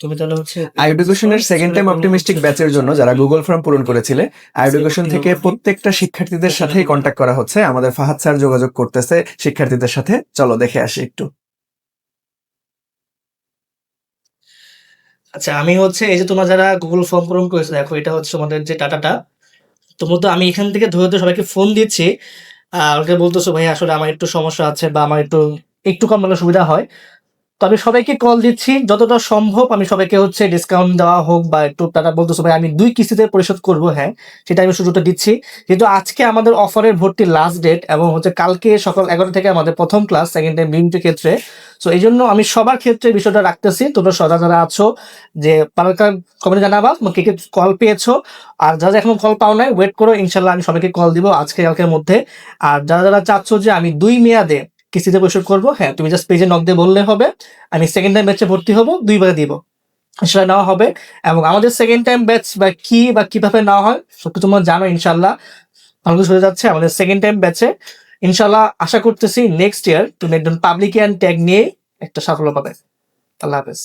তুমি তাহলে হচ্ছে এডুকেশনের সেকেন্ড টাইম অপটিমিস্টিক ব্যাচের জন্য যারা গুগল ফর্ম পূরণ করেছিলে, এডুকেশন থেকে প্রত্যেকটা শিক্ষার্থীদের সাথেই কন্ট্যাক্ট করা হচ্ছে। আমাদের ফাহাদ স্যার যোগাযোগ করতেছে শিক্ষার্থীদের সাথে। চলো দেখে আসি একটু। আচ্ছা, আমি হচ্ছে এই যে তোমরা যারা গুগল ফর্ম পূরণ করেছো, দেখো এটা হচ্ছে তোমাদের যে ডাটাটা। তোমরা তো আমি এখান থেকে ধরে ধরে সবাইকে ফোন দিচ্ছি, আর ওকে বলতেছো ভাই আসলে আমার একটু সমস্যা আছে বা আমার একটু একটু কম হলে সুবিধা হয়। তো আমি সবাইকে কল দিচ্ছি, যতটা সম্ভব আমি সবাইকে হচ্ছে ডিসকাউন্ট দেওয়া হোক বা একটু টাকা বলতেছো ভাই আমি 2 কিস্তিতে পরিশোধ করব, হ্যাঁ, সেটা আমি সুযোগটা দিচ্ছি। কিন্তু আজকে আমাদের অফারের ভর্তির লাস্ট ডেট এবং হচ্ছে কালকে সকাল 11টা থেকে আমাদের প্রথম ক্লাস সেকেন্ড টাইম বিএমটির ক্ষেত্রে। সো এই জন্য আমি সবার ক্ষেত্রে বিষয়টা রাখতেছি। তোমরা সদা যারা আছো যে পারাকার কমেন্টে জানাবা কে কে কল পেয়েছো, আর যারা এখনো কল পাও নাই ওয়েট করো, ইনশাল্লাহ আমি সবাইকে কল দিব আজকে কালকের মধ্যে। আর যারা যারা চাচ্ছ যে আমি 2 মেয়াদে কিস্তিতে পরিশোধ করবো, হ্যাঁ তুমি জাস্ট পেজে নক দিয়ে বললে হবে, আমি সেকেন্ড টাইম ব্যাচে ভর্তি হব, 2 বারে দিব, সেটা নেওয়া হবে। এবং আমাদের সেকেন্ড টাইম ব্যাচ বা কি বা কিভাবে নেওয়া হয় সবকিছু তোমরা জানো ইনশাল্লাহ। ভালো কিছু হয়ে যাচ্ছে আমাদের সেকেন্ড টাইম ব্যাচে। ইনশাল্লাহ আশা করতেছি নেক্সট ইয়ার তুমি একজন পাবলিক অ্যান্ড ট্যাগ নিয়ে একটা সাফল্য পাবে। আল্লাহ হাফেজ।